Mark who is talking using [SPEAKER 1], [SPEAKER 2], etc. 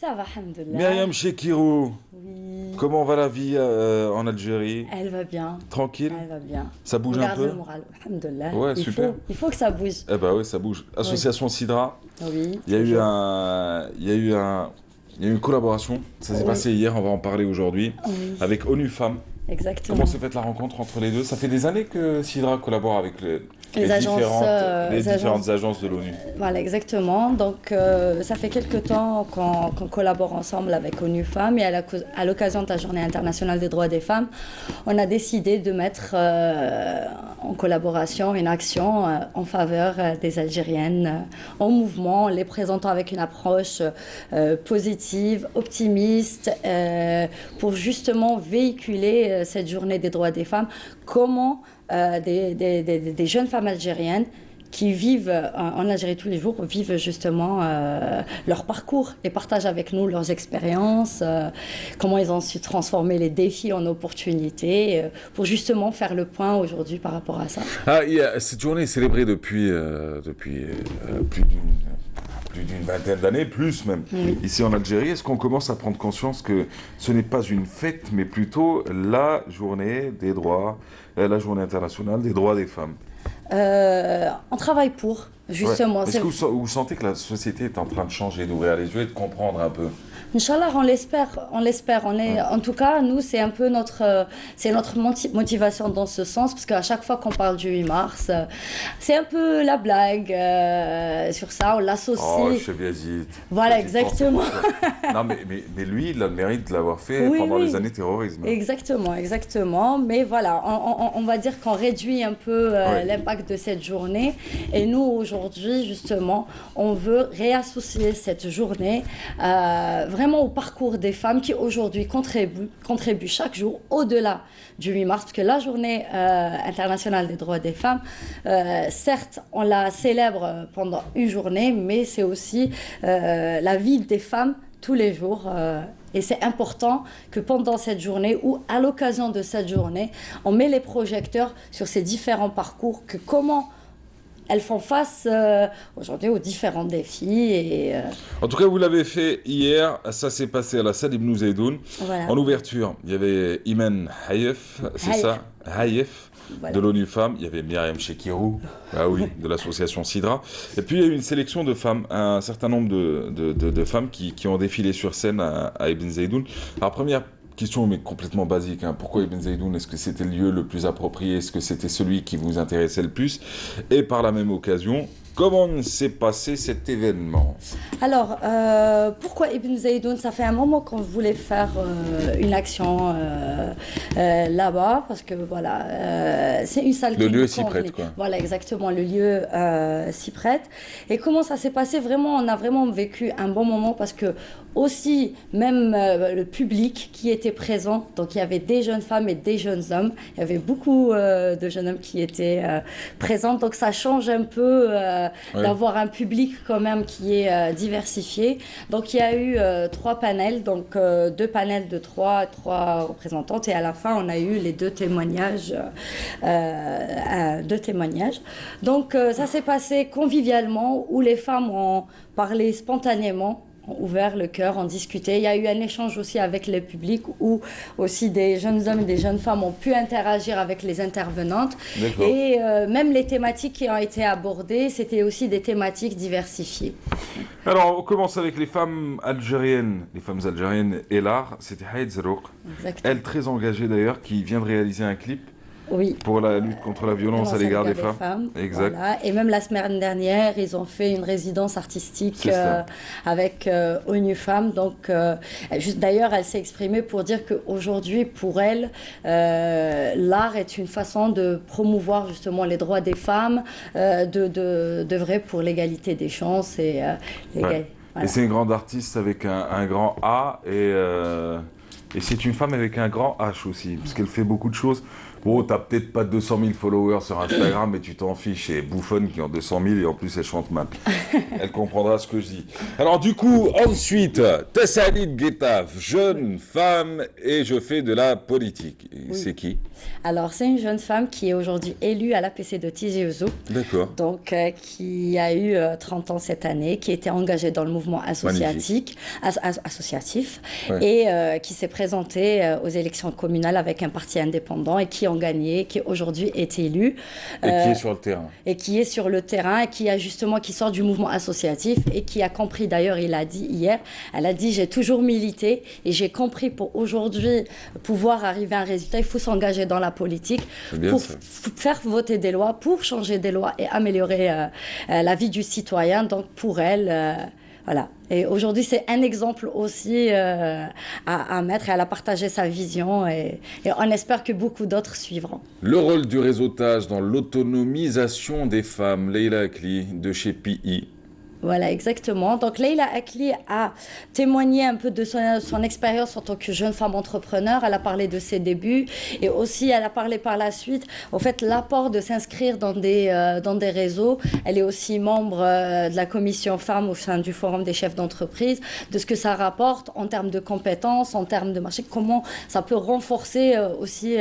[SPEAKER 1] Ça va, alhamdoulilah.
[SPEAKER 2] Myriam Chekirou,
[SPEAKER 1] Oui,
[SPEAKER 2] comment va la vie en Algérie?
[SPEAKER 1] elle va bien.
[SPEAKER 2] Tranquille?
[SPEAKER 1] Elle va bien.
[SPEAKER 2] Ça
[SPEAKER 1] On
[SPEAKER 2] bouge un
[SPEAKER 1] garde le
[SPEAKER 2] peu?
[SPEAKER 1] moral, alhamdoulilah.
[SPEAKER 2] Ouais, super.
[SPEAKER 1] Il faut que ça bouge.
[SPEAKER 2] Eh ben oui, ça bouge.
[SPEAKER 1] Oui,
[SPEAKER 2] Association Sidra,
[SPEAKER 1] oui,
[SPEAKER 2] il y a eu
[SPEAKER 1] toujours.
[SPEAKER 2] un, il y a eu un, il y a eu une collaboration. Ça s'est
[SPEAKER 1] Oui,
[SPEAKER 2] passé hier, on va en parler aujourd'hui,
[SPEAKER 1] oui,
[SPEAKER 2] avec ONU Femmes. Comment
[SPEAKER 1] exactement.
[SPEAKER 2] s'est faite la rencontre entre les deux? Ça fait des années que Sidra collabore avec
[SPEAKER 1] Les agences,
[SPEAKER 2] les différentes agences de l'ONU.
[SPEAKER 1] voilà, exactement. Donc, ça fait quelque temps qu'on collabore ensemble avec ONU Femmes et à l'occasion de la Journée internationale des droits des femmes, on a décidé de mettre en collaboration une action en faveur des Algériennes en mouvement, en les présentant avec une approche positive, optimiste, pour justement véhiculer cette Journée des droits des femmes. Comment des jeunes femmes algériennes qui vivent en Algérie tous les jours, vivent justement leur parcours et partagent avec nous leurs expériences, comment ils ont su transformer les défis en opportunités, pour justement faire le point aujourd'hui par rapport à ça.
[SPEAKER 2] Ah, cette journée est célébrée depuis plus d'une vingtaine d'années, plus même,
[SPEAKER 1] Oui.
[SPEAKER 2] ici en Algérie. Est-ce qu'on commence à prendre conscience que ce n'est pas une fête, mais plutôt la journée des droits, la journée internationale des droits des femmes?
[SPEAKER 1] On travaille pour,
[SPEAKER 2] Ouais.
[SPEAKER 1] justement.
[SPEAKER 2] Est-ce que vous sentez que la société est en train de changer, d'ouvrir les yeux et de comprendre un peu?
[SPEAKER 1] Inch'Allah, on l'espère, on l'espère.
[SPEAKER 2] Ouais.
[SPEAKER 1] En tout cas, nous, c'est un peu c'est notre motivation dans ce sens, parce qu'à chaque fois qu'on parle du 8 mars, c'est un peu la blague sur ça, on
[SPEAKER 2] Oh,
[SPEAKER 1] l'associe.
[SPEAKER 2] chef Yazid,
[SPEAKER 1] Voilà,
[SPEAKER 2] petite pensée
[SPEAKER 1] exactement.
[SPEAKER 2] pour toi. Non, mais lui, il a le mérite de l'avoir fait
[SPEAKER 1] Oui,
[SPEAKER 2] pendant les
[SPEAKER 1] oui.
[SPEAKER 2] années terrorisme.
[SPEAKER 1] Exactement, exactement. Mais voilà, on va dire qu'on réduit un peu
[SPEAKER 2] Oui.
[SPEAKER 1] l'impact de cette journée. Et nous, aujourd'hui, justement, on veut réassocier cette journée vraiment au parcours des femmes qui, aujourd'hui, contribuent chaque jour au-delà du 8 mars. Parce que la journée internationale des droits des femmes, certes, on la célèbre pendant une journée, mais c'est aussi la vie des femmes tous les jours. Et c'est important que pendant cette journée ou à l'occasion de cette journée, on met les projecteurs sur ces différents parcours, que comment elles font face aujourd'hui aux différents défis.
[SPEAKER 2] En tout cas, vous l'avez fait hier, ça s'est passé à la salle Ibn Zaidoun.
[SPEAKER 1] Voilà.
[SPEAKER 2] En ouverture, il y avait Iman Hayef, c'est
[SPEAKER 1] Hayef.
[SPEAKER 2] ça? Hayef,
[SPEAKER 1] Voilà.
[SPEAKER 2] de l'ONU Femmes. Il y avait Myriam Chekirou, ah oui, de l'association Sidra. Et puis, il y a eu une sélection de femmes, un certain nombre de femmes qui ont défilé sur scène à Ibn Zaidoun. Alors, première question, mais complètement basique, hein. Pourquoi Ibn Zaidoun? Est-ce que c'était le lieu le plus approprié? Est-ce que c'était celui qui vous intéressait le plus? Et par la même occasion, comment s'est passé cet événement?
[SPEAKER 1] Alors, pourquoi Ibn Zaidoun? Ça fait un moment qu'on voulait faire une action là-bas, parce que voilà, c'est une salle
[SPEAKER 2] Le
[SPEAKER 1] qui
[SPEAKER 2] lieu
[SPEAKER 1] nous
[SPEAKER 2] s'y
[SPEAKER 1] convenait.
[SPEAKER 2] prête, quoi.
[SPEAKER 1] Voilà, exactement, le lieu s'y prête. Et comment ça s'est passé? Vraiment, on a vraiment vécu un bon moment, parce que aussi, même le public qui était présent, donc il y avait des jeunes femmes et des jeunes hommes, il y avait beaucoup de jeunes hommes qui étaient présents, donc ça change un peu
[SPEAKER 2] Ouais.
[SPEAKER 1] d'avoir un public quand même qui est diversifié. Donc il y a eu trois panels, donc deux panels de trois représentantes, et à la fin on a eu les deux témoignages. Donc ça s'est passé convivialement, où les femmes ont parlé spontanément, ont ouvert le cœur, ont discuté. Il y a eu un échange aussi avec le public, où aussi des jeunes hommes et des jeunes femmes ont pu interagir avec les intervenantes.
[SPEAKER 2] D'accord.
[SPEAKER 1] Et même les thématiques qui ont été abordées, c'était aussi des thématiques diversifiées.
[SPEAKER 2] Alors, on commence avec les femmes algériennes. Les femmes algériennes et l'art. C'était Haïd Zerouk.
[SPEAKER 1] Exactement.
[SPEAKER 2] Elle, très engagée d'ailleurs, qui vient de réaliser un clip
[SPEAKER 1] Oui.
[SPEAKER 2] pour la lutte contre la violence à l'égard des femmes. Exact.
[SPEAKER 1] Voilà. Et même la semaine dernière, ils ont fait une résidence artistique
[SPEAKER 2] C'est ça.
[SPEAKER 1] avec ONU Femmes. Donc, juste d'ailleurs, elle s'est exprimée pour dire qu'aujourd'hui, pour elle, l'art est une façon de promouvoir justement les droits des femmes, d'œuvrer pour l'égalité des chances et
[SPEAKER 2] Ouais.
[SPEAKER 1] voilà.
[SPEAKER 2] Et c'est une grande artiste avec un grand A et c'est une femme avec un grand H aussi, parce qu'elle fait beaucoup de choses Bon, t'as peut-être pas 200 000 followers sur Instagram, mais tu t'en fiches. C'est bouffonne qui ont 200 000 et en plus elle chante mal. Elle comprendra ce que je dis. Alors du coup, ensuite, Tessalid Guetaf, jeune femme et je fais de la politique.
[SPEAKER 1] Oui.
[SPEAKER 2] C'est qui?
[SPEAKER 1] Alors, c'est une jeune femme qui est aujourd'hui élue à l'APC de Tizi Ouzou,
[SPEAKER 2] D'accord.
[SPEAKER 1] donc qui a eu 30 ans cette année, qui était engagée dans le mouvement associatif,
[SPEAKER 2] Ouais.
[SPEAKER 1] et qui s'est présentée aux élections communales avec un parti indépendant et qui ont gagné, qui aujourd'hui est élue.
[SPEAKER 2] Et qui est sur le terrain.
[SPEAKER 1] Et qui est sur le terrain, et qui sort du mouvement associatif et qui a compris, d'ailleurs, il a dit hier, elle a dit, j'ai toujours milité et j'ai compris pour aujourd'hui pouvoir arriver à un résultat, il faut s'engager dans la politique pour faire voter des lois, pour changer des lois et améliorer la vie du citoyen. Donc pour elle, voilà. Et aujourd'hui, c'est un exemple aussi à mettre. Elle a partagé sa vision et on espère que beaucoup d'autres suivront.
[SPEAKER 2] Le rôle du réseautage dans l'autonomisation des femmes, Leila Akli de chez PI.
[SPEAKER 1] Voilà, exactement. Donc, Leila Akli a témoigné un peu de son expérience en tant que jeune femme entrepreneur. Elle a parlé de ses débuts et aussi elle a parlé par la suite, au fait, l'apport de s'inscrire dans des réseaux. Elle est aussi membre de la commission femmes au sein du Forum des chefs d'entreprise, de ce que ça rapporte en termes de compétences, en termes de marché, comment ça peut renforcer aussi